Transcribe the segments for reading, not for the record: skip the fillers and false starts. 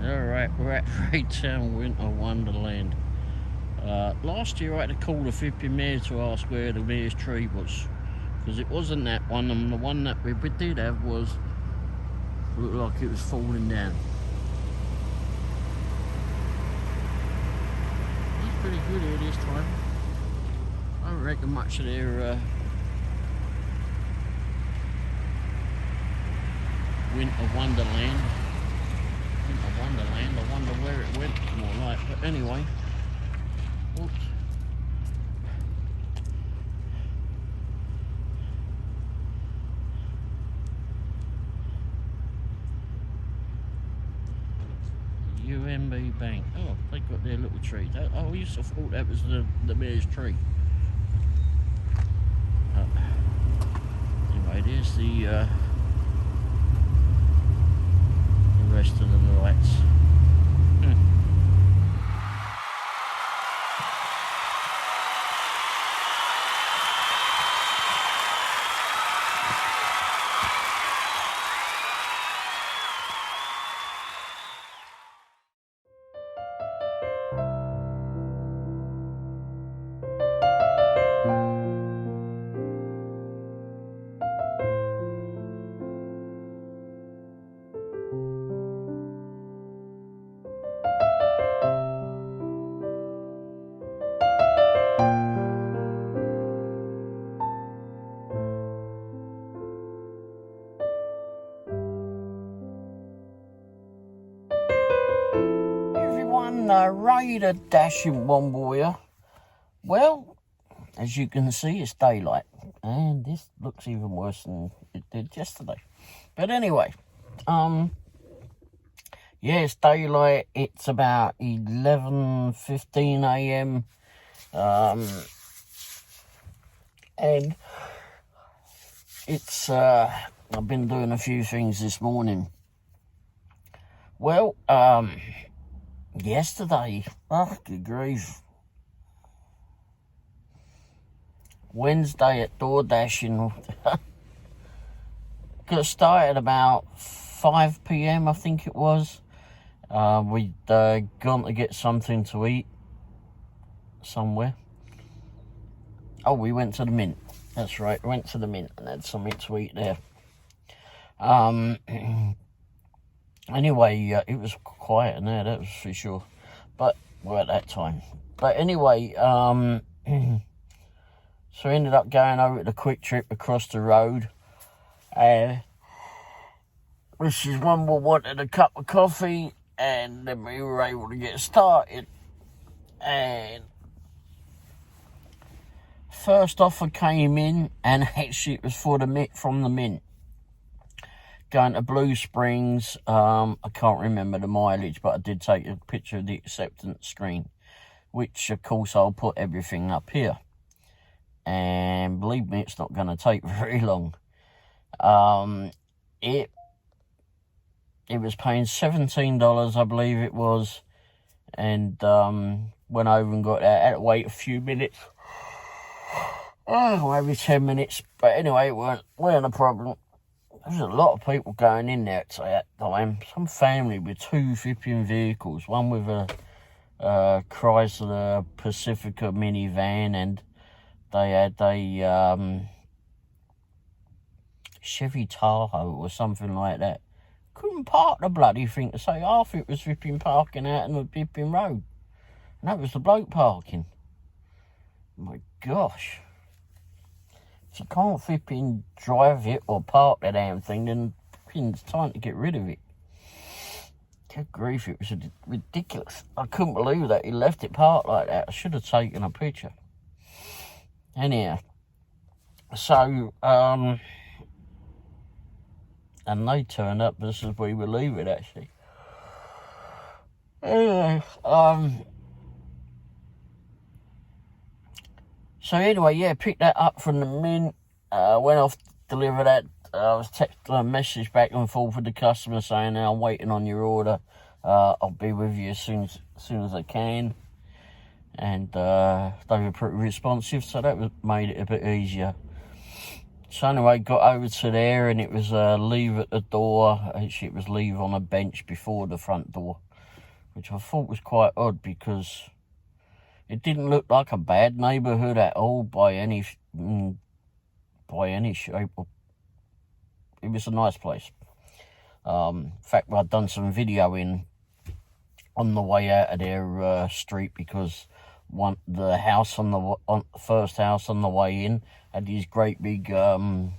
Alright, we're at Raytown Winter Wonderland. Last year I had to call the flipping mayor to ask where the mayor's tree was, because it wasn't that one, and the one that we did have looked like it was falling down. It's pretty good here this time. I don't reckon much of their Winter Wonderland. I wonder where it went, more like. But anyway, oops. UMB Bank. Oh, they got their little tree. I used to thought that was the mayor's tree. Anyway, there's the rest of the lights. Doordash in Womble here. Well, as you can see, it's daylight, and this looks even worse than it did yesterday. But anyway, yeah, it's daylight. It's about 11:15 a.m. And it's I've been doing a few things this morning. Well, yesterday, oh good grief, Wednesday at Doordash got started about 5 p.m. I think it was. We'd gone to get something to eat somewhere. Oh, we went to the Mint. That's right, we went to the Mint and had something to eat there. Anyway, it was quiet in there, that was for sure. But, well, at that time. But anyway, so we ended up going over to the Quick Trip across the road. Mrs. Womble wanted a cup of coffee, and then we were able to get started. And first offer came in, and actually it was for from the Mint. Going to Blue Springs. I can't remember the mileage, but I did take a picture of the acceptance screen, which of course I'll put everything up here, and believe me, it's not going to take very long. It was paying $17, I believe it was, and went over and got that. I had to wait a few minutes, maybe 10 minutes, but anyway, it weren't a problem. There's a lot of people going in there at that time. Some family with 2 flipping vehicles. One with a Chrysler Pacifica minivan, and they had a Chevy Tahoe or something like that. Couldn't park the bloody thing to say half it was flipping parking out on the flipping road. And that was the bloke parking. My gosh. If you can't flipping drive it or park the damn thing, then it's time to get rid of it. Good grief, it was ridiculous. I couldn't believe that he left it parked like that. I should have taken a picture. Anyhow, so, and they turned up just as we were leaving, actually. Anyway, so anyway, yeah, picked that up from the Mint, went off to deliver that. I was texting a message back and forth with the customer saying, I'm waiting on your order. I'll be with you as soon as I can. And they were pretty responsive, so that made it a bit easier. So anyway, got over to there, and it was leave at the door. Actually, it was leave on a bench before the front door. which I thought was quite odd because it didn't look like a bad neighbourhood at all by any shape. It was a nice place. In fact, I'd done some videoing on the way out of their street because the house on the first house on the way in had these great big lighted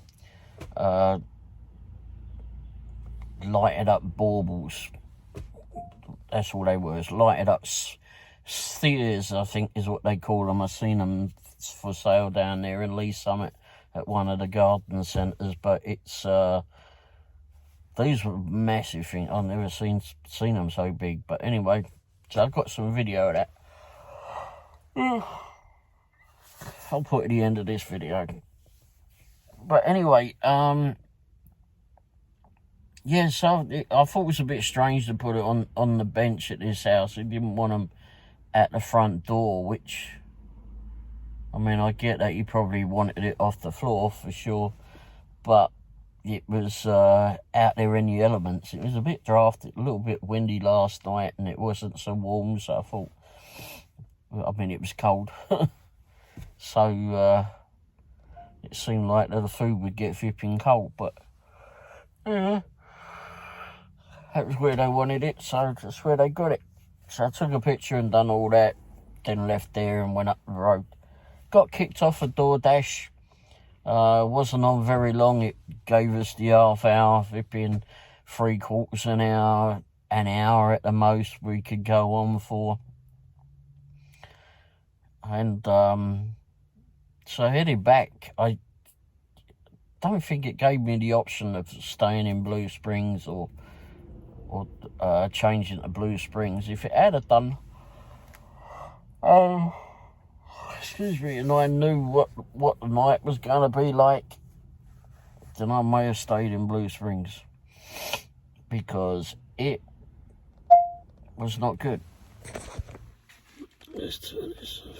up baubles. That's all they were, lighted up spheres, I think is what they call them. I've seen them for sale down there in Lee Summit at one of the garden centres, but it's these were massive things. I've never seen them so big. But anyway, so I've got some video of that. I'll put at the end of this video. But anyway, yeah, so I thought it was a bit strange to put it on the bench at this house. He didn't want them at the front door, which, I mean, I get that you probably wanted it off the floor for sure, but it was out there in the elements. It was a bit drafty, a little bit windy last night, and it wasn't so warm, so I thought, I mean, it was cold. So it seemed like that the food would get flipping cold, but yeah, that was where they wanted it, so that's where they got it. So I took a picture and done all that, then left there and went up the road. Got kicked off a Doordash. Wasn't on very long. It gave us the half hour, flipping 3/4 an hour at the most we could go on for. And so headed back. I don't think it gave me the option of staying in Blue Springs or changing to Blue Springs. If it had done, excuse me, and I knew what the night was going to be like, then I may have stayed in Blue Springs, because it was not good. Let's turn this off.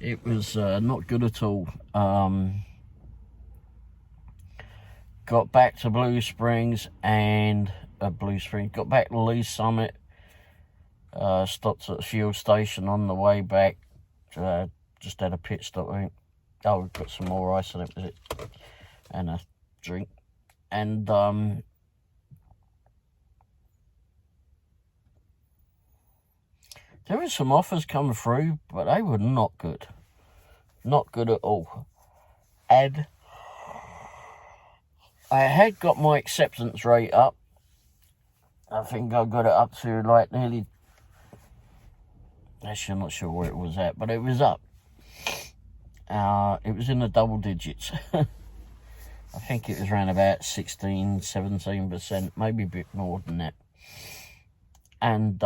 It was not good at all. Got back to Blue Springs and got back to Lee Summit. Stopped at the fuel station on the way back. Just had a pit stop, I think. Oh, we've got some more ice, and that was it. And a drink. And there were some offers coming through, but they were not good. Not good at all. And I had got my acceptance rate up. I think I got it up to like nearly, actually I'm not sure where it was at, but it was up. It was in the double digits. I think it was around about 16, 17%, maybe a bit more than that. And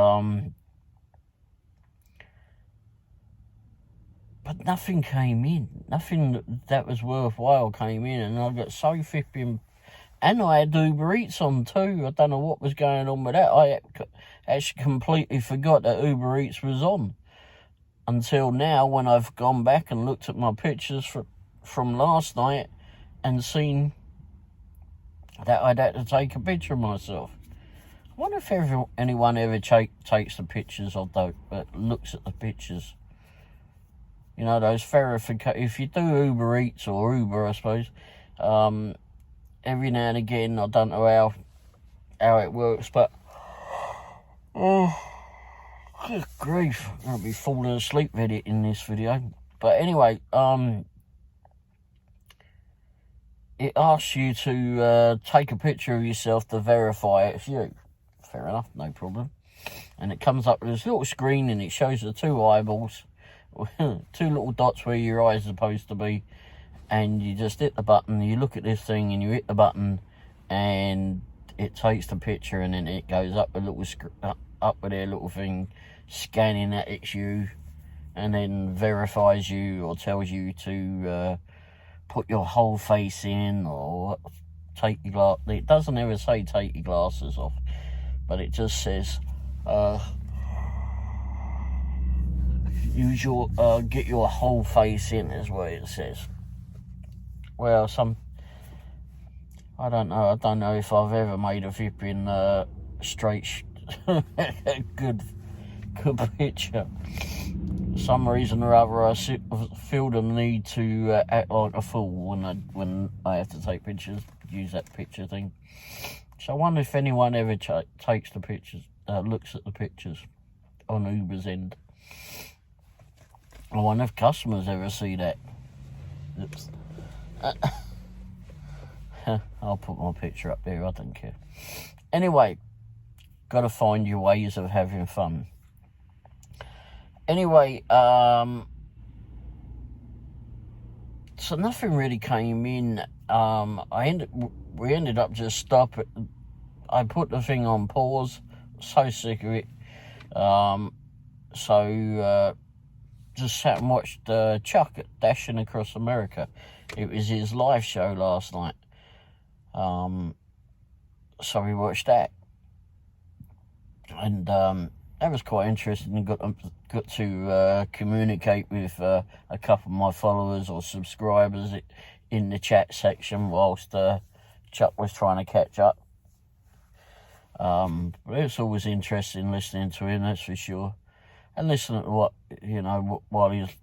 but nothing came in. Nothing that was worthwhile came in, and I got so flipping. And I had Uber Eats on too. I don't know what was going on with that. I actually completely forgot that Uber Eats was on until now, when I've gone back and looked at my pictures from last night and seen that I'd had to take a picture of myself. I wonder if anyone ever takes the pictures of those, looks at the pictures. You know, those verification. If you do Uber Eats or Uber, I suppose, every now and again, I don't know how it works, but oh, good grief, I'll be falling asleep in this video. But anyway, it asks you to take a picture of yourself to verify it's you. Fair enough, no problem. And it comes up with this little screen, and it shows the two eyeballs, two little dots where your eyes are supposed to be. And you just hit the button, you look at this thing, and you hit the button, and it takes the picture, and then it goes up with their little thing, scanning that it's you, and then verifies you or tells you to put your whole face in, or take your glass. It doesn't ever say take your glasses off, but it just says use your get your whole face in, is what it says. Well, I don't know if I've ever made a flipping straight good picture. For some reason or other, I feel the need to act like a fool when I have to take pictures, use that picture thing. So I wonder if anyone ever takes the pictures, looks at the pictures on Uber's end. I wonder if customers ever see that. Oops. I'll put my picture up there, I don't care. Anyway, gotta find your ways of having fun. Anyway, so nothing really came in. We ended up just stopping. I put the thing on pause. So sick of it. Just sat and watched Chuck at Dashing Across America. It was his live show last night. So we watched that, and that was quite interesting. And got to communicate with a couple of my followers or subscribers in the chat section whilst Chuck was trying to catch up. But it's always interesting listening to him, that's for sure, and listening to what while he's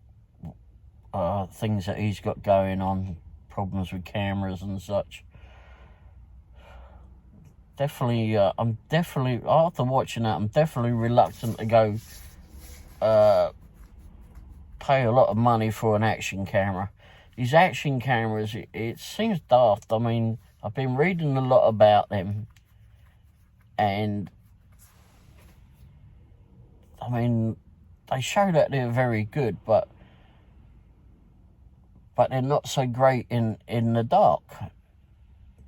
things that he's got going on, problems with cameras and such. Definitely, after watching that, I'm definitely reluctant to go pay a lot of money for an action camera. These action cameras, it seems daft. I mean, I've been reading a lot about them, and I mean, they show that they're very good, but they're not so great in the dark,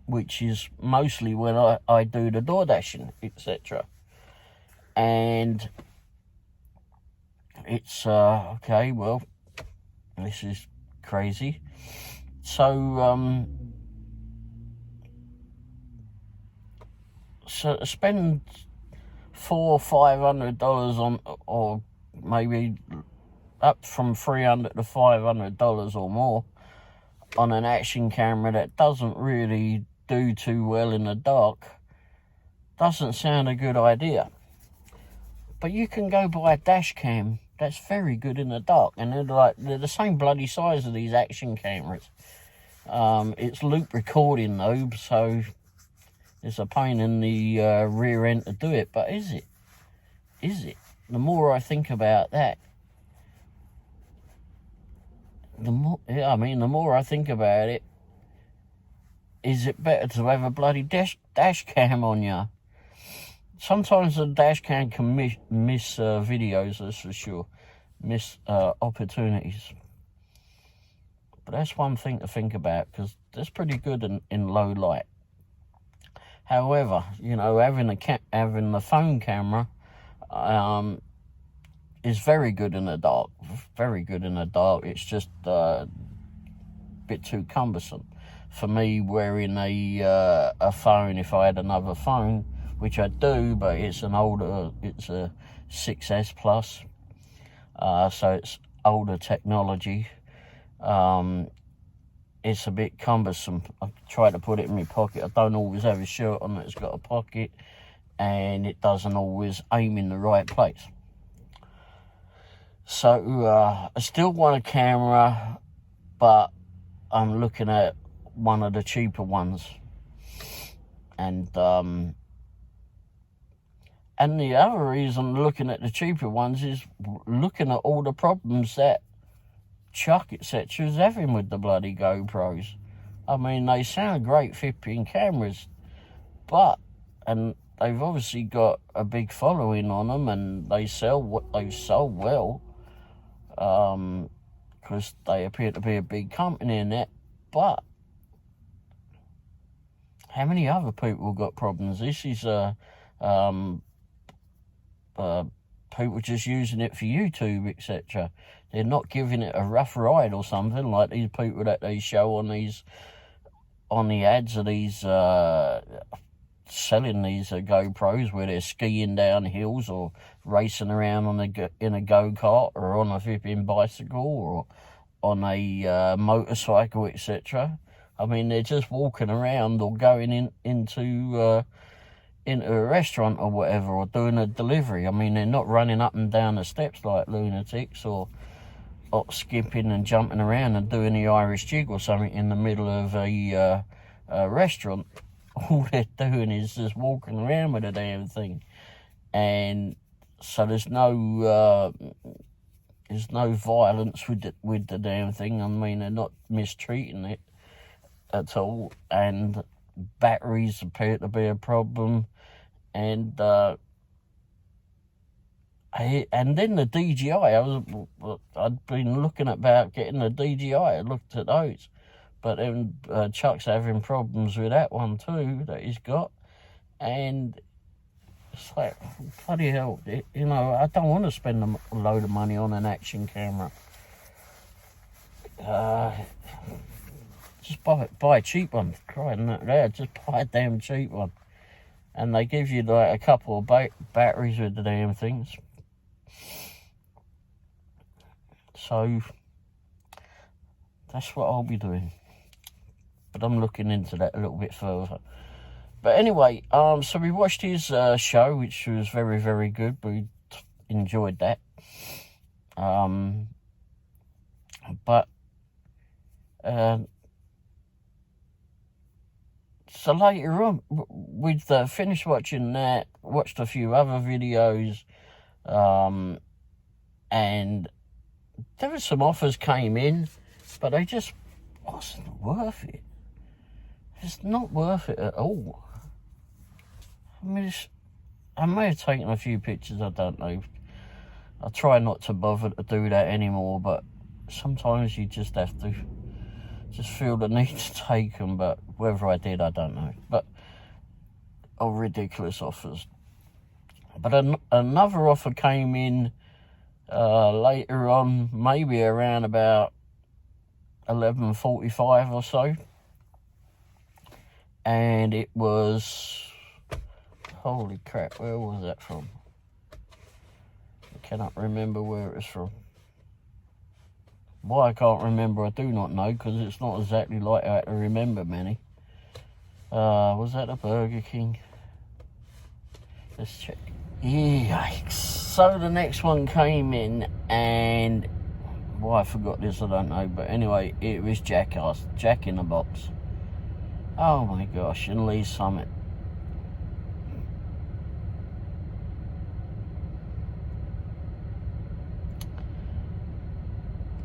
which is mostly when I do the Doordashing, etc. And it's, okay, well, this is crazy. So, so to spend $400 or $500 on, or maybe up from $300 to $500 or more on an action camera that doesn't really do too well in the dark, doesn't sound a good idea. But you can go buy a dash cam that's very good in the dark, and they're the same bloody size of these action cameras. It's loop recording though, so it's a pain in the rear end to do it. But is it? The more I think about that, the more I think about it, is it better to have a bloody dash cam on you? Sometimes the dash cam can miss videos, that's for sure. Miss opportunities. But that's one thing to think about, because that's pretty good in low light. However, having the phone camera is very good in the dark. Very good in the dark. It's just a bit too cumbersome for me wearing a phone. If I had another phone, which I do, but it's a 6S Plus, so it's older technology. It's a bit cumbersome. I try to put it in my pocket. I don't always have a shirt on that's got a pocket, and it doesn't always aim in the right place. So I still want a camera, but I'm looking at one of the cheaper ones. And the other reason looking at the cheaper ones is looking at all the problems that Chuck, etc. is having with the bloody GoPros. I mean, they sound great flipping cameras, and they've obviously got a big following on them, and they sell well, because they appear to be a big company in that. But how many other people got problems? This is people just using it for YouTube, etc. They're not giving it a rough ride or something like these people that they show on the ads of these selling these GoPros, where they're skiing down hills or racing around in a go-kart or on a flipping bicycle or on a motorcycle, etc. I mean, they're just walking around or going into into a restaurant or whatever, or doing a delivery. I mean, they're not running up and down the steps like lunatics, or skipping and jumping around and doing the Irish jig or something in the middle of a restaurant. All they're doing is just walking around with the damn thing, and so there's no violence with the damn thing. I mean, they're not mistreating it at all, and batteries appear to be a problem, and then the DJI, I'd been looking about getting the DJI. I looked at those, but then Chuck's having problems with that one too that he's got, and it's like, bloody hell, you know, I don't want to spend a load of money on an action camera. Just buy a cheap one. Crying out loud, just buy a damn cheap one, and they give you like a couple of batteries with the damn things. So that's what I'll be doing, but I'm looking into that a little bit further. But anyway, so we watched his show, which was very, very good. We enjoyed that. But so later on, we'd finished watching that, watched a few other videos, and there were some offers came in, but they just wasn't worth it. It's not worth it at all. I mean, I may have taken a few pictures, I don't know. I try not to bother to do that anymore, but sometimes you just have to just feel the need to take them, but whether I did, I don't know. But ridiculous offers. But another offer came in later on, maybe around about 11:45 or so, and it was, holy crap, where was that from? I cannot remember where it was from. Why I can't remember, I do not know, because it's not exactly like I had to remember many. Was that a Burger King? Let's check. Yikes. So the next one came in, and why I forgot this, I don't know, but anyway, it was Jack in the Box. Oh my gosh, in Lee's Summit.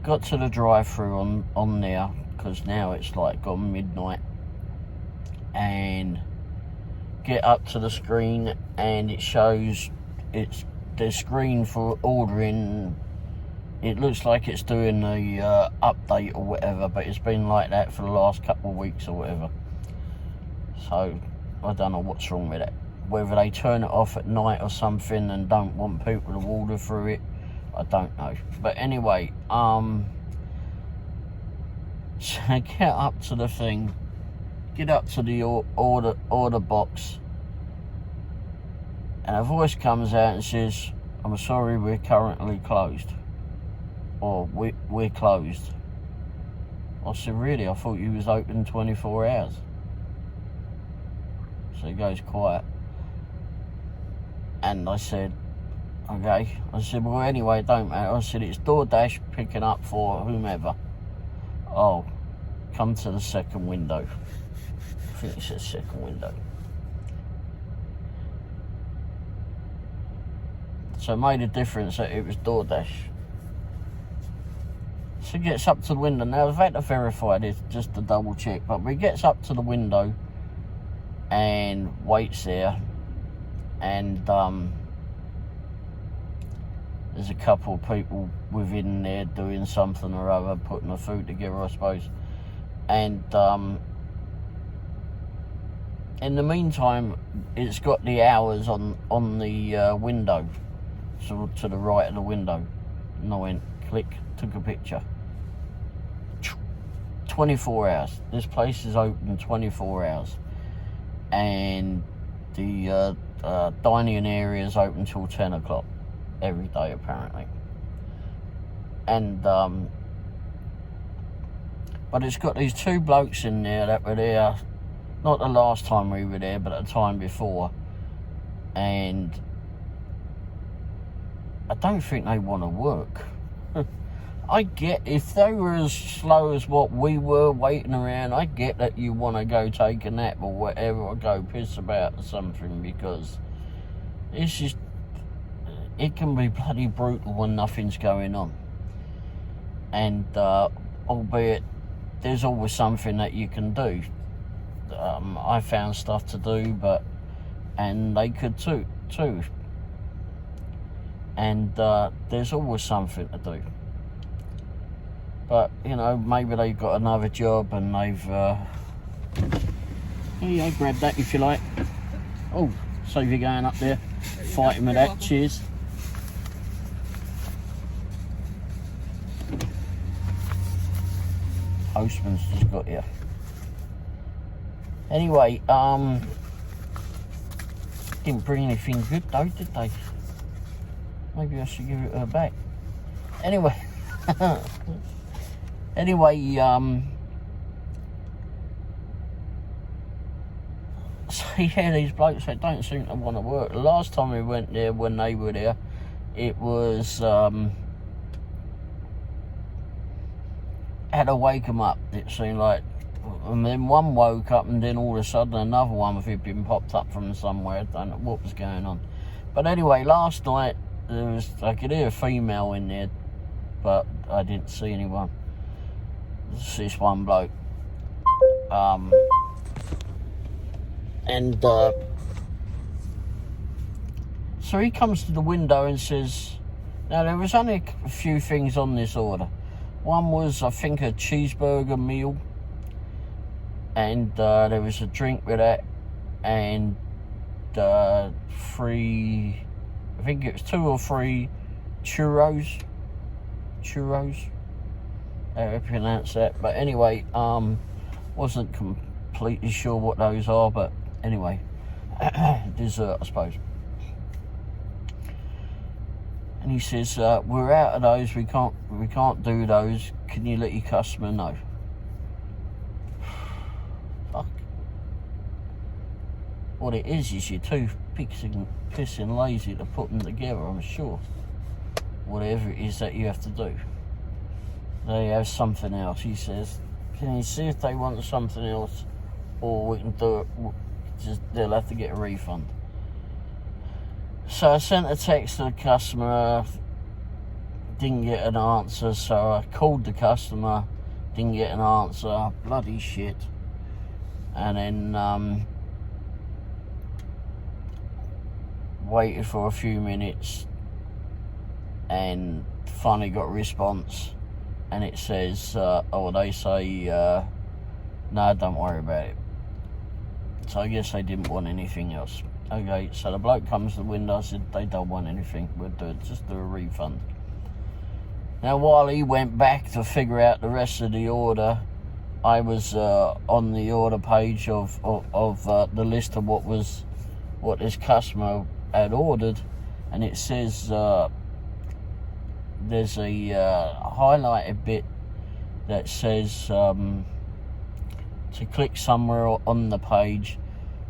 Got to the drive-through on there, because now it's like gone midnight, and get up to the screen, and it shows it's the screen for ordering. It looks like it's doing the update or whatever, but it's been like that for the last couple of weeks or whatever. So I don't know what's wrong with it. Whether they turn it off at night or something and don't want people to order through it, I don't know. But anyway, so get up to the thing, get up to the order box, and a voice comes out and says, "I'm sorry, we're currently closed," or we're closed. I said, really? I thought you was open 24 hours. So it goes quiet, and I said, okay. I said, well, anyway, it don't matter. I said, it's Doordash picking up for whomever. Oh, come to the second window. I think it says second window. So it made a difference that it was Doordash. So he gets up to the window. Now, I've had to verify this just to double check, but he gets up to the window and waits there, and there's a couple of people within there doing something or other, putting the food together, I suppose. And in the meantime, it's got the hours on the window, so to the right of the window. And I went, click, took a picture. 24 hours. This place is open 24 hours. And the dining area is open till 10 o'clock every day, apparently. And but it's got these two blokes in there that were there, not the last time we were there, but at the time before, and I don't think they want to work. I get, if they were as slow as what we were waiting around, I get that you want to go take a nap or whatever, or go piss about or something, because it's just, it can be bloody brutal when nothing's going on. And albeit there's always something that you can do. I found stuff to do, and they could too. And there's always something to do. But, you know, maybe they've got another job and they've... Here you go, grab that if you like. Oh, save you going up there, fighting with that. Cheers. Postman's just got here. Anyway, didn't bring anything good though, did they? Maybe I should give it her back. Anyway, so yeah, these blokes, they don't seem to want to work. The last time we went there, when they were there, it was had to wake them up, it seemed like. And then one woke up, and then all of a sudden another one had been popped up from somewhere. I don't know what was going on. But anyway, last night I could hear a female in there, but I didn't see anyone. It's this one bloke. So he comes to the window and says, now there was only a few things on this order. One was, I think, a cheeseburger meal, and there was a drink with that, and 3, I think it was 2 or 3 churros, how I pronounce that. But anyway, wasn't completely sure what those are, but anyway, dessert, I suppose. And he says, we're out of those, we can't do those, can you let your customer know? Fuck. What it is you're too pissing lazy to put them together, I'm sure. Whatever it is that you have to do. They have something else, he says. Can you see if they want something else, or we can do it, they'll have to get a refund. So I sent a text to the customer, didn't get an answer, so I called the customer, didn't get an answer, bloody shit. And then waited for a few minutes, and finally got a response, and it says, they say, no, don't worry about it. So I guess they didn't want anything else. Okay, so the bloke comes to the window, I said, they don't want anything, we'll just do a refund. Now, while he went back to figure out the rest of the order, I was on the order page of the list of what this customer had ordered, and it says there's a highlighted bit that says to click somewhere on the page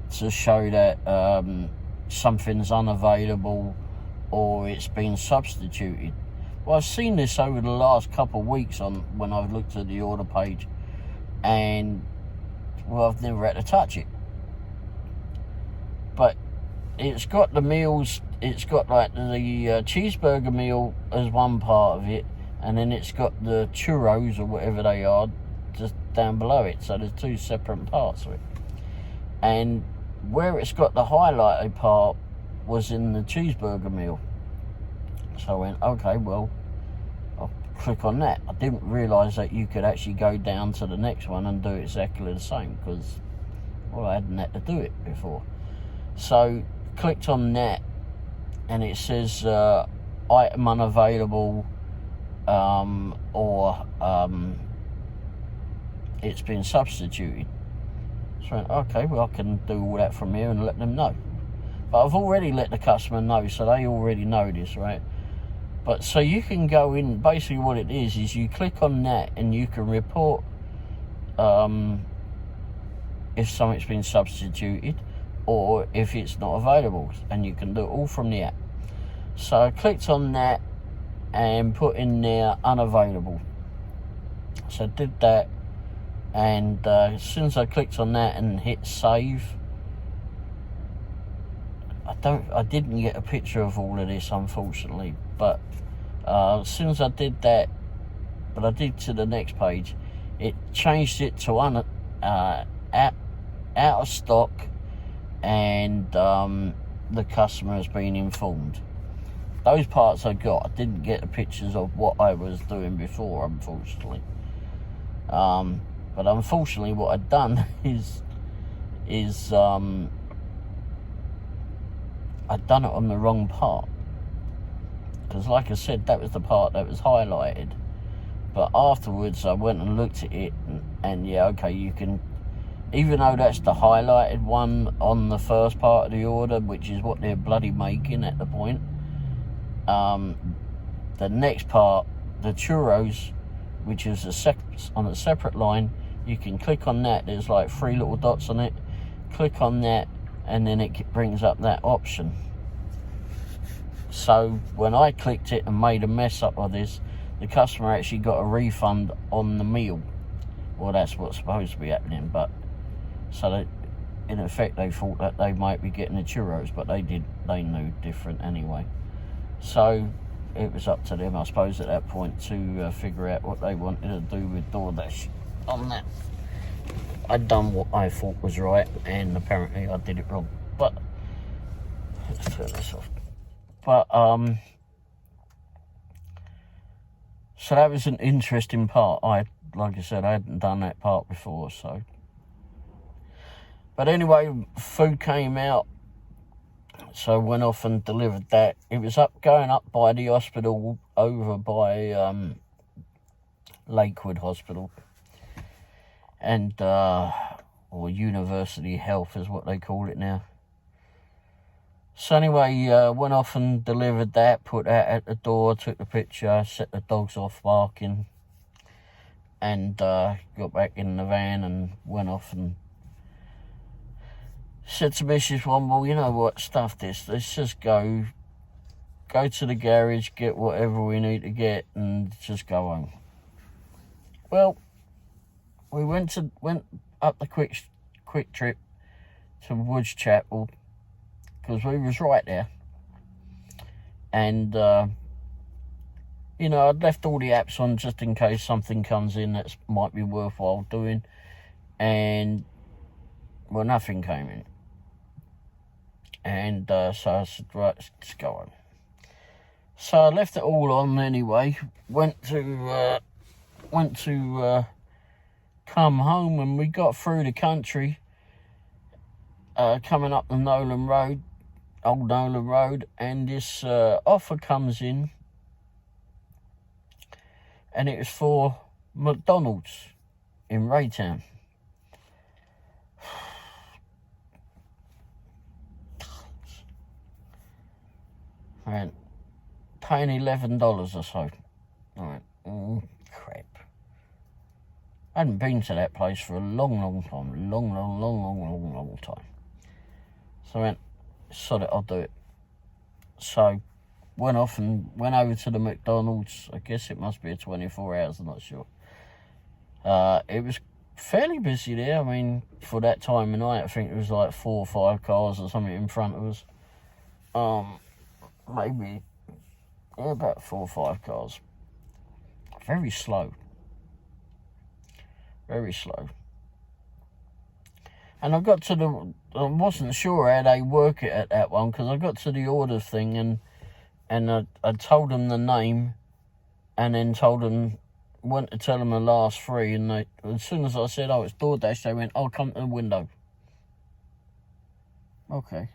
to show that something's unavailable or it's been substituted. Well, I've seen this over the last couple of weeks when I've looked at the order page, and well, I've never had to touch it. But it's got the meals, it's got like the cheeseburger meal as one part of it, and then it's got the churros or whatever they are just down below it. So there's 2 separate parts of it. And where it's got the highlighted part was in the cheeseburger meal. So I went, okay, well, I'll click on that. I didn't realise that you could actually go down to the next one and do exactly the same, because, well, I hadn't had to do it before. So clicked on that, and it says item unavailable, or it's been substituted. So I went, okay, well, I can do all that from here and let them know. But I've already let the customer know, so they already know this, right? But so you can go in, basically what it is you click on that and you can report if something's been substituted, or if it's not available, and you can do it all from the app. So I clicked on that and put in there unavailable. So I did that, and as soon as I clicked on that and hit save, I didn't get a picture of all of this, unfortunately, but as soon as I did that, but I did to the next page, it changed it to out of stock, and the customer has been informed. Those parts I got. I didn't get the pictures of what I was doing before, unfortunately. But unfortunately, what I'd done is I'd done it on the wrong part, because like I said, that was the part that was highlighted. But afterwards I went and looked at it, and yeah, okay, you can, even though that's the highlighted one on the first part of the order, which is what they're bloody making at the point, the next part, the churros, which is on a separate line, you can click on that. There's like 3 little dots on it. Click on that, and then it brings up that option. So when I clicked it and made a mess up of this, the customer actually got a refund on the meal. Well, that's what's supposed to be happening, but so that in effect they thought that they might be getting the churros, but they knew different anyway. So it was up to them, I suppose, at that point to figure out what they wanted to do with Doordash on that. I'd done what I thought was right, and apparently I did it wrong. But let's turn this off. But so that was an interesting part. Like I said, I hadn't done that part before, so. But anyway, food came out, so I went off and delivered that. It was going up by the hospital, over by Lakewood Hospital, and or University Health is what they call it now. So anyway, went off and delivered that, put that at the door, took the picture, set the dogs off barking, and got back in the van and went off and said to Mrs. Womble, you know what, stuff this, let's just go to the garage, get whatever we need to get, and just go home. Well, we went up the quick trip to Woods Chapel, because we was right there, and you know, I'd left all the apps on just in case something comes in that might be worthwhile doing, and well, nothing came in, and so I said, right, let's go home. So I left it all on anyway. Went to come home, and we got through the country, coming up the Old Nolan Road, and this offer comes in, and it was for McDonald's in Raytown. Right, paying $11 or so. Alright, crap. I hadn't been to that place for a long time. Long time. So I went, sod it, I'll do it. So went off and went over to the McDonald's. I guess it must be a 24 hours, I'm not sure. It was fairly busy there. I mean, for that time of night, I think it was like 4 or 5 cars or something in front of us. Maybe, yeah, about 4 or 5 cars. Very slow. Very slow. And I got to I wasn't sure how they work it at that one, because I got to the orders thing, and I told them the name, and then went to tell them the last 3, and as soon as I said, oh, it's Doordash, they went, oh, come to the window. Okay.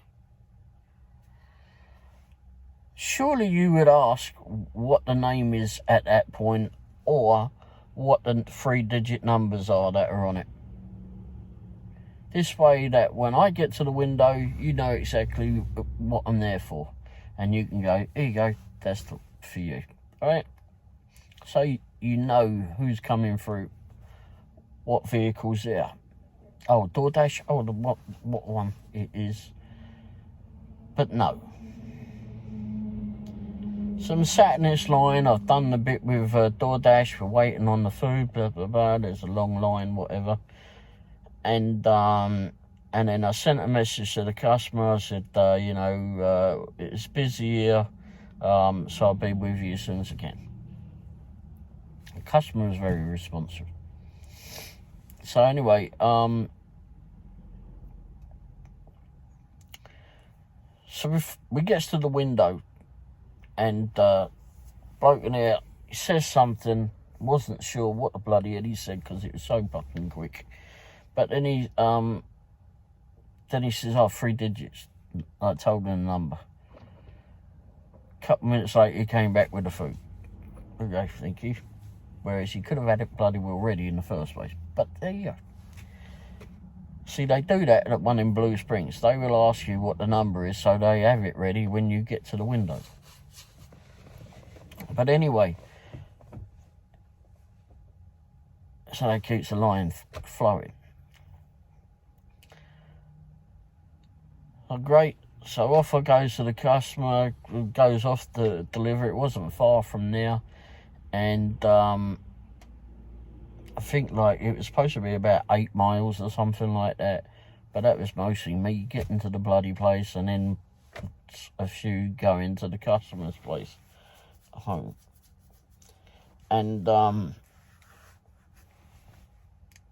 Surely you would ask what the name is at that point, or what the 3-digit numbers are that are on it. This way that when I get to the window, you know exactly what I'm there for. And you can go, here you go, that's for you. Alright? So you know who's coming through, what vehicle's there. Oh, Doordash. Oh, what one it is? But no. So I'm sat in this line. I've done the bit with Doordash for waiting on the food. Blah blah blah. There's a long line, whatever. And then I sent a message to the customer. I said, it's busy here, so I'll be with you as soon as I can. The customer was very responsive. So anyway, so we gets to the window, and bloke in there, he says something. Wasn't sure what the bloody hell he said because it was so fucking quick. But then he says, "Oh, 3 digits." I told him the number. A couple of minutes later, he came back with the food. Okay, thank you. Whereas he could have had it bloody well ready in the first place. But there you go. See, they do that at one in Blue Springs. They will ask you what the number is so they have it ready when you get to the window. But anyway, so that keeps the line flowing. Oh, great. So off I goes to the customer, goes off to deliver. It wasn't far from there. And I think like it was supposed to be about 8 miles or something like that. But that was mostly me getting to the bloody place and then a few going to the customer's place home. And don't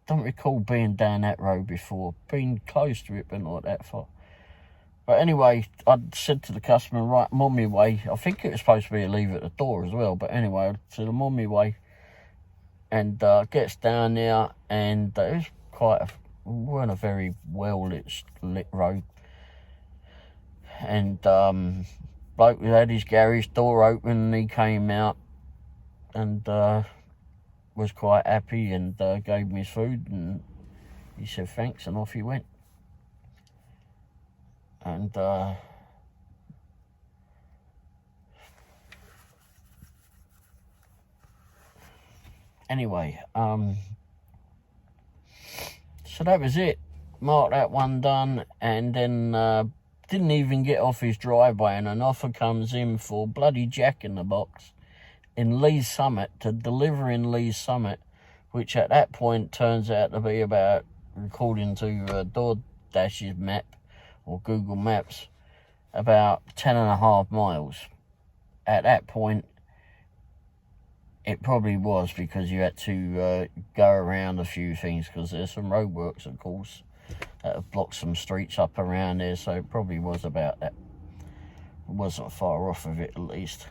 recall being down that road before. Been close to it, but not that far. But anyway, I said to the customer, right, I'm on my way. I think it was supposed to be a leave at the door as well. But anyway, I said, I'm on my way. And gets down there, and it was weren't a very well lit road. And bloke had his garage door open, and he came out and was quite happy and gave me his food, and he said thanks, and off he went. And anyway, so that was it. Marked that one done, and then didn't even get off his driveway, and an offer comes in for bloody Jack in the Box in Lee's Summit, to deliver in Lee's Summit, which at that point turns out to be about, according to Doordash's map or Google Maps, about 10.5 miles. At that point, it probably was, because you had to go around a few things, because there's some roadworks, of course, that have blocked some streets up around there, so it probably was about that. It wasn't far off of it, at least.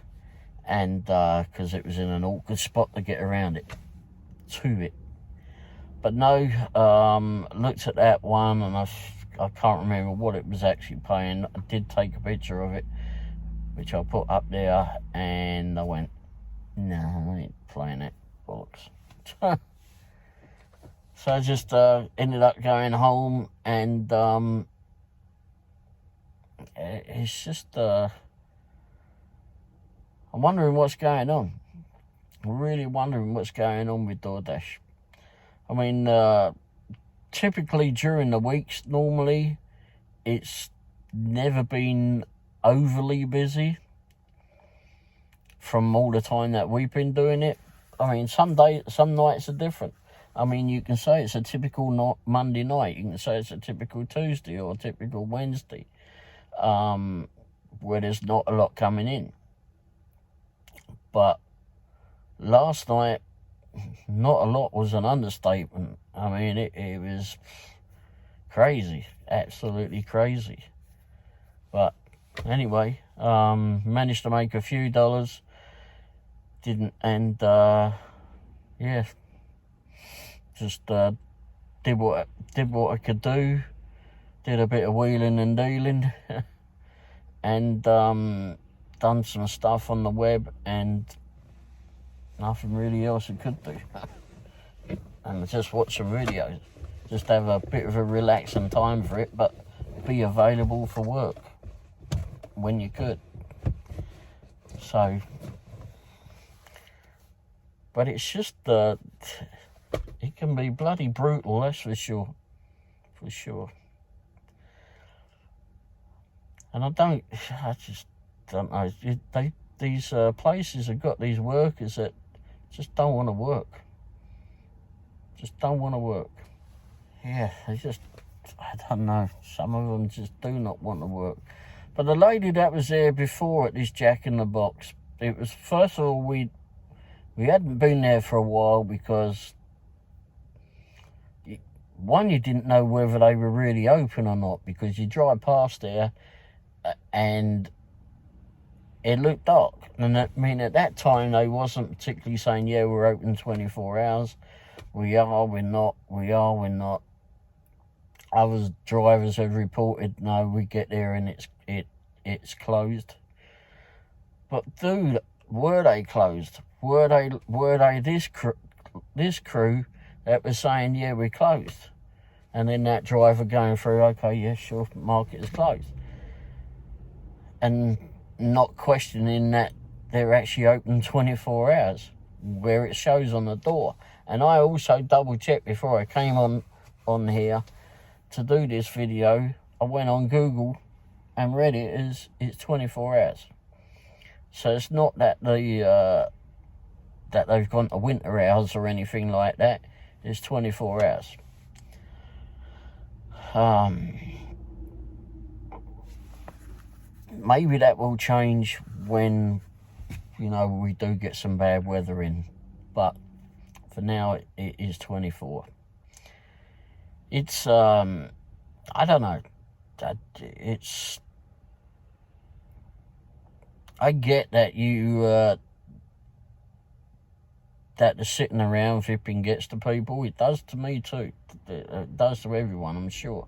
And because it was in an awkward spot to get around it, to it. But no, looked at that one, and I can't remember what it was actually paying. I did take a picture of it, which I put up there, and I went, no, I ain't playing that bollocks. So I just ended up going home, and it's just, I'm wondering what's going on. I'm really wondering what's going on with Doordash. I mean, typically during the weeks, normally, it's never been overly busy from all the time that we've been doing it. I mean, some nights are different. I mean, you can say it's a typical Monday night. You can say it's a typical Tuesday or a typical Wednesday, where there's not a lot coming in. But last night, not a lot was an understatement. I mean, it was crazy, absolutely crazy. But anyway, managed to make a few dollars. Didn't, and yeah, just did what I could do. Did a bit of wheeling and dealing, and done some stuff on the web, and nothing really else I could do. And just watch some videos, just have a bit of a relaxing time for it, but be available for work when you could. So, but it's just it can be bloody brutal, that's for sure. for sure. And I just don't know. These places have got these workers that just don't want to work. Just don't want to work. Yeah, they just, I don't know. Some of them just do not want to work. But the lady that was there before at this Jack in the Box, it was, first of all, we hadn't been there for a while because, one, you didn't know whether they were really open or not, because you drive past there and it looked dark. And I mean, at that time, they wasn't particularly saying, yeah, we're open 24 hours. We are, we're not. We are, we're not. Other drivers have reported, no, we get there and it's closed. But dude, were they closed? Were they this crew that was saying, yeah, we're closed? And then that driver going through, okay, yeah, sure, market is closed. And not questioning that they're actually open 24 hours, where it shows on the door. And I also double-checked before I came on here to do this video. I went on Google and read it as it's 24 hours. So it's not that that they've gone to winter hours or anything like that. It's 24 hours. Maybe that will change when, you know, we do get some bad weather in. But for now, it is 24. It's, I don't know. It's, I get that that the sitting around flipping gets to people. It does to me too. It does to everyone, I'm sure.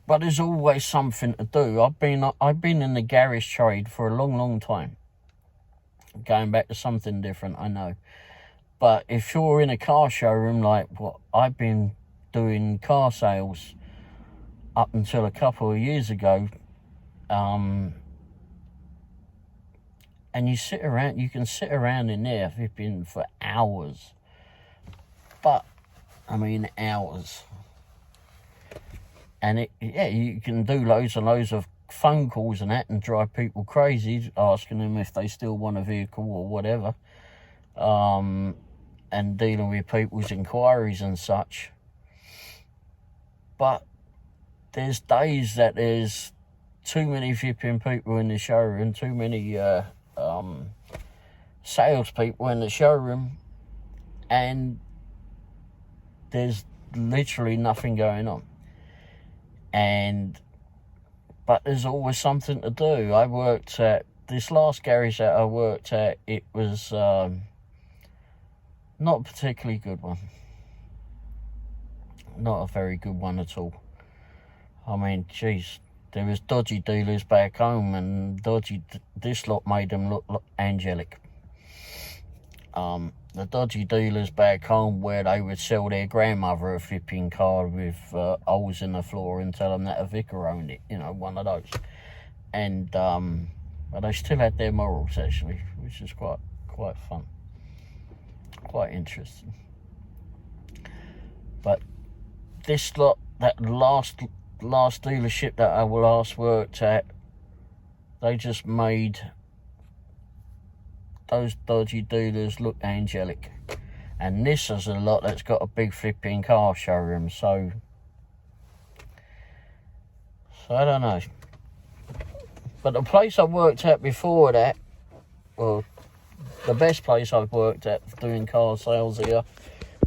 But there's always something to do. I've been in the garage trade for a long, long time. Going back to something different, I know. But if you're in a car showroom, like what I've been doing car sales up until a couple of years ago, and you can sit around in there flipping for hours. But, I mean, hours. And you can do loads and loads of phone calls and that and drive people crazy, asking them if they still want a vehicle or whatever. And dealing with people's inquiries and such. But there's days that there's too many flipping people in the showroom, too many salespeople in the showroom, and there's literally nothing going on. But there's always something to do. I worked at this last garage that I worked at. It was not a particularly good one. Not a very good one at all. I mean, geez, there was dodgy dealers back home, and this lot made them look angelic. The dodgy dealers back home, where they would sell their grandmother a flipping car with holes in the floor and tell them that a vicar owned it, you know, one of those. And but they still had their morals, actually, which is quite fun, quite interesting. But this lot, that last dealership that I last worked at, they just made those dodgy dealers look angelic. And this is a lot that's got a big flipping car showroom, so I don't know. But the place I worked at before that, well, the best place I've worked at doing car sales here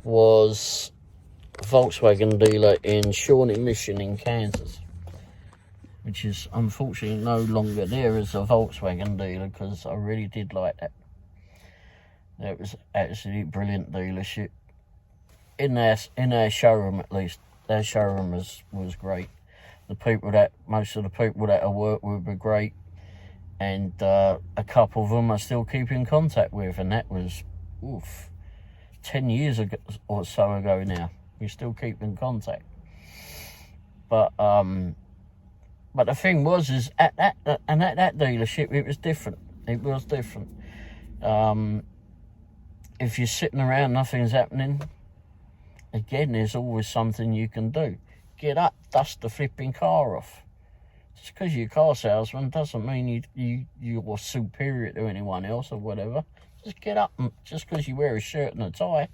was a Volkswagen dealer in Shawnee Mission in Kansas, which is unfortunately no longer there as a Volkswagen dealer, because I really did like that. It was actually a brilliant dealership. In their showroom, at least. Their showroom was great. Most of the people that I worked with were great. And a couple of them I still keep in contact with, and that was 10 years ago or so ago now. We still keep in contact. But the thing was, at that dealership, it was different. It was different. If you're sitting around, nothing's happening, again, there's always something you can do. Get up, dust the flipping car off. Just because you're a car salesman doesn't mean you're superior to anyone else or whatever. Just get up, and just because you wear a shirt and a tie,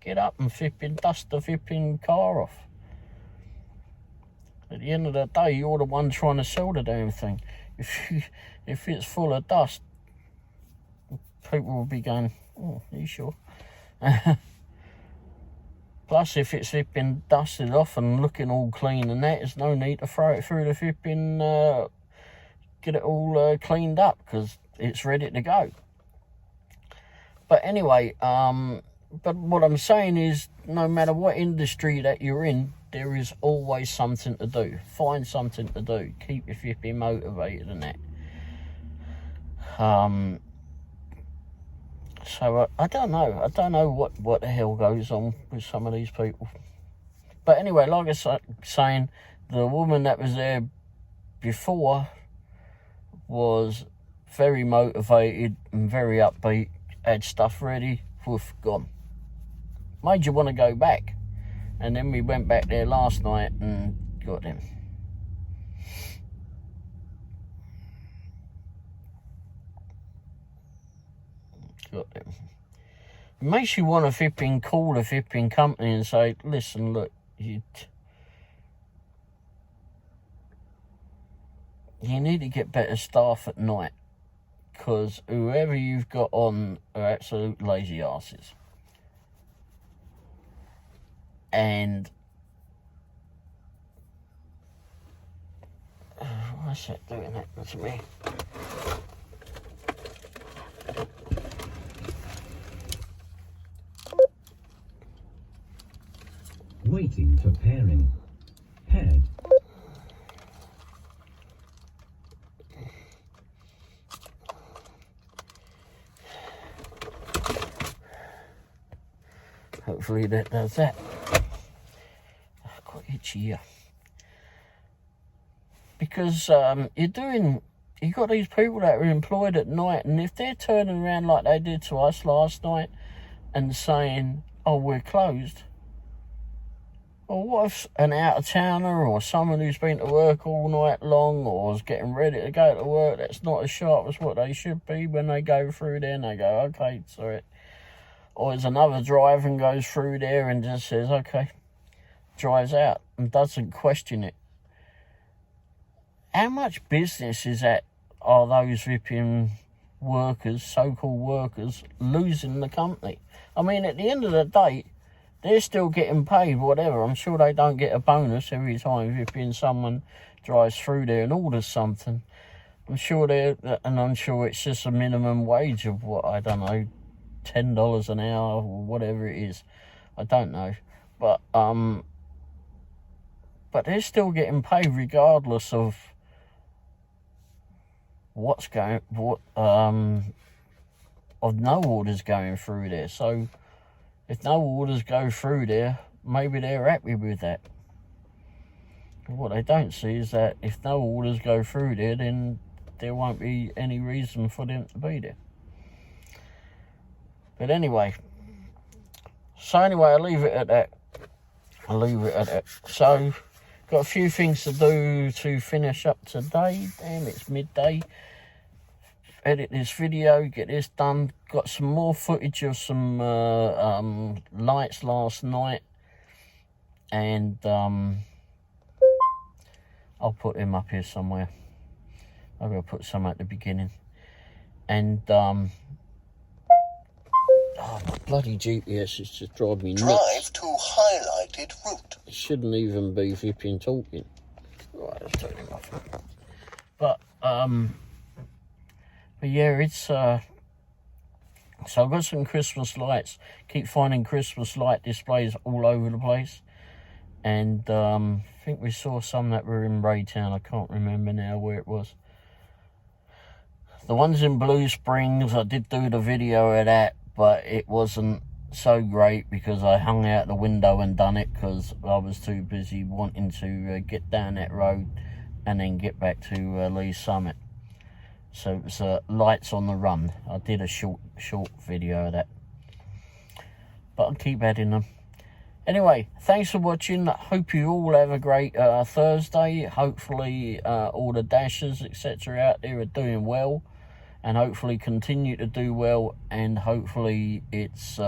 get up and flipping dust the flipping car off. At the end of the day, you're the one trying to sell the damn thing. If it's full of dust, people will be going, oh, are you sure? Plus, if it's flipping dusted off and looking all clean and that, there's no need to throw it through the flipping, get it all cleaned up, because it's ready to go. But anyway, but what I'm saying is, no matter what industry that you're in, there is always something to do. Find something to do. Keep your flipping motivated and that. So I don't know. I don't know what the hell goes on with some of these people. But anyway, like I was saying, the woman that was there before was very motivated and very upbeat, had stuff ready, woof, gone. Made you want to go back. And then we went back there last night and got him. Got him. It makes you want to flipping call the flipping company and say, listen, look, you need to get better staff at night, because whoever you've got on are absolute lazy asses. And why's that doing that to me? Waiting for pairing. Paired. Hopefully that does that. Quite itchy here. Because you got these people that are employed at night, and if they're turning around like they did to us last night and saying, oh, we're closed, or what if an out-of-towner or someone who's been to work all night long or is getting ready to go to work that's not as sharp as what they should be, when they go through there and they go, okay, sorry. Or there's another driver and goes through there and just says, okay, drives out and doesn't question it. How much business is that? Are those ripping workers, so-called workers, losing the company? I mean, at the end of the day, they're still getting paid, whatever. I'm sure they don't get a bonus every time someone drives through there and orders something. I'm sure it's just a minimum wage of what, I don't know, $10 an hour or whatever it is. I don't know. But they're still getting paid regardless of of no orders going through there. So if no orders go through there, maybe they're happy with that. What they don't see is that if no orders go through there, then there won't be any reason for them to be there. But anyway, I'll leave it at that. So, got a few things to do to finish up today. Damn, it's midday. Edit this video, get this done. Got some more footage of some lights last night, and I'll put them up here somewhere. Maybe I'll put some at the beginning. And oh, my bloody GPS is just driving me nuts. Drive to highlighted route. It shouldn't even be flipping talking. Right, let's turn it off. But yeah, it's so I've got some Christmas lights. Keep finding Christmas light displays all over the place. And I think we saw some that were in Raytown. I can't remember now where it was. The ones in Blue Springs, I did do the video of that, but it wasn't so great because I hung out the window and done it because I was too busy wanting to get down that road and then get back to Lee's Summit. So it was lights on the run. I did a short video of that, but I'll keep adding them. Anyway, thanks for watching. Hope you all have a great Thursday. Hopefully all the dashers, etc. out there are doing well, and hopefully continue to do well, and hopefully it's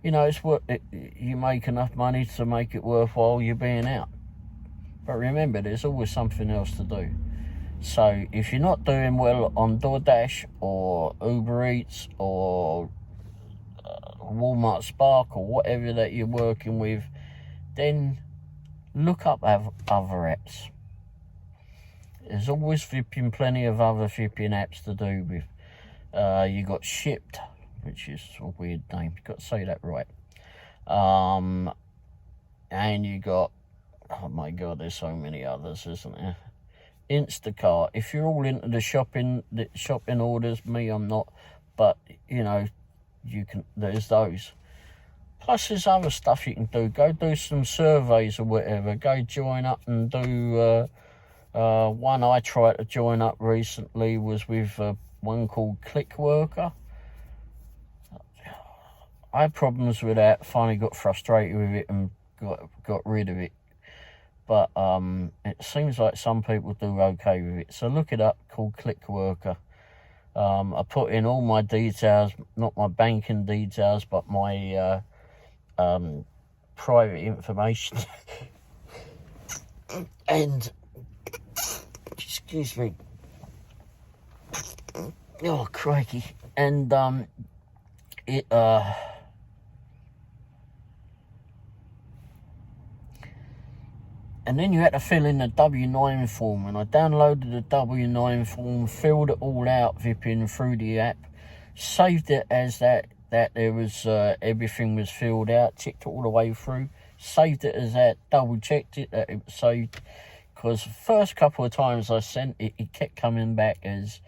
it's what you make enough money to make it worthwhile you being out. But remember, there's always something else to do. So if you're not doing well on Doordash or Uber Eats or Walmart Spark or whatever that you're working with, then look up other apps. There's always plenty of other flipping apps to do with. You got Shipped, which is a weird name. You've got to say that right. And you got, oh my God, there's so many others, isn't there? Instacart. If you're all into the shopping orders, me, I'm not. But you can. There's those. Plus, there's other stuff you can do. Go do some surveys or whatever. Go join up and do. One I tried to join up recently was with one called Click Worker. I had problems with that. Finally got frustrated with it and got rid of it. But it seems like some people do okay with it. So look it up, called Click Worker. I put in all my details, not my banking details, but my private information. And, excuse me. Oh, crikey. And and then you had to fill in the W9 form, and I downloaded the W9 form, filled it all out, vipping through the app, saved it as that there was everything was filled out, checked it all the way through, saved it as that, double checked it that it was saved, because the first couple of times I sent it, it kept coming back as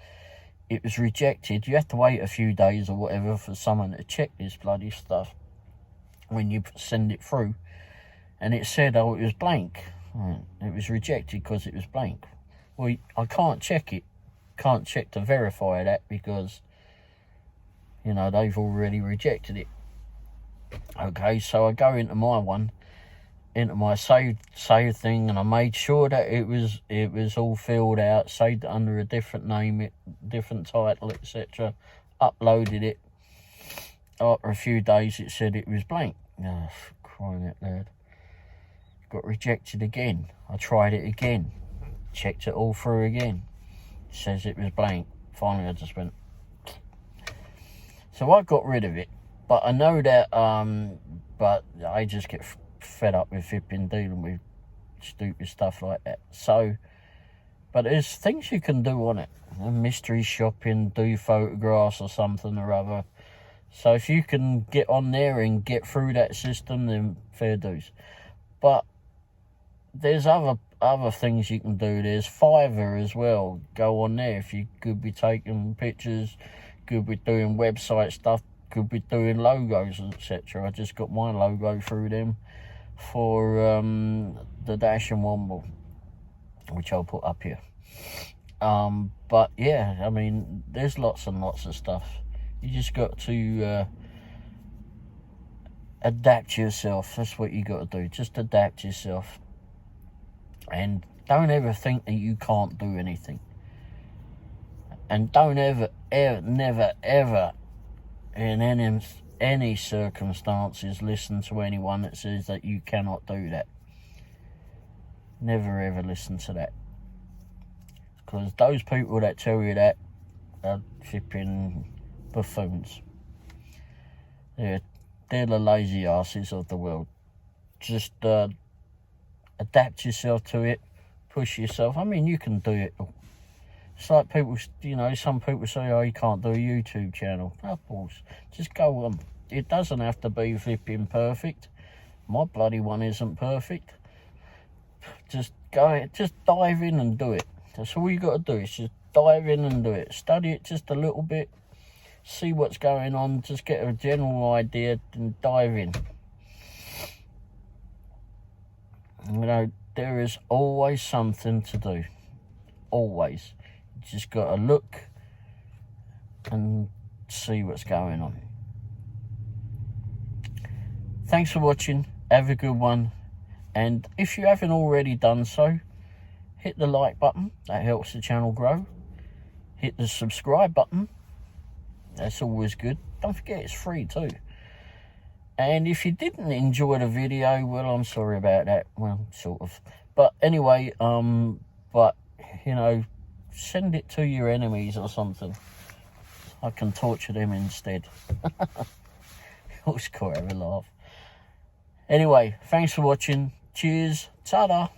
it was rejected. You have to wait a few days or whatever for someone to check this bloody stuff when you send it through, and it said, oh, it was blank. It was rejected because it was blank. Well, I can't check to verify that because, they've already rejected it. Okay, so I go into my save thing, and I made sure that it was all filled out, saved it under a different name, different title, etc. Uploaded it. After a few days, it said it was blank. Oh, crying out loud. Got rejected again. I tried it again, checked it all through again. It says it was blank. Finally, I just went. So I got rid of it, but I know that. But I just get fed up with flipping dealing with stupid stuff like that. So, but there's things you can do on it. Mystery shopping, do photographs or something or other. So if you can get on there and get through that system, then fair dues. But there's other things you can do. There's Fiverr as well. Go on there if you could be taking pictures, could be doing website stuff, could be doing logos, etc. I just got my logo through them for the Dash and Womble, which I'll put up here. But yeah, I mean, there's lots and lots of stuff. You just got to adapt yourself. That's what you got to do. Just adapt yourself. And don't ever think that you can't do anything. And don't ever, never, ever, in any circumstances, listen to anyone that says that you cannot do that. Never, ever listen to that. Because those people that tell you that are flipping buffoons. They're the lazy asses of the world. Just adapt yourself to it, push yourself. I mean, you can do it. It's like people, some people say, oh, you can't do a YouTube channel. Of course, just go on. It doesn't have to be flipping perfect. My bloody one isn't perfect. Just dive in and do it. That's all you got to do, is just dive in and do it. Study it just a little bit, see what's going on, just get a general idea and dive in. There is always something to do. Always. You just got to look and see what's going on. Thanks for watching. Have a good one. And if you haven't already done so, hit the like button. That helps the channel grow. Hit the subscribe button. That's always good. Don't forget it's free too. And if you didn't enjoy the video, well, I'm sorry about that. Well, sort of. But anyway, but, you know, send it to your enemies or something. I can torture them instead. Always quite have a laugh. Anyway, thanks for watching. Cheers. Ta-da.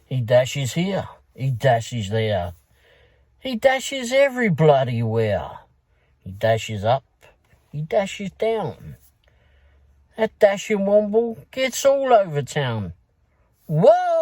He dashes here, he dashes there, he dashes every bloody where. He dashes up, he dashes down. That dashing Womble gets all over town. Whoa!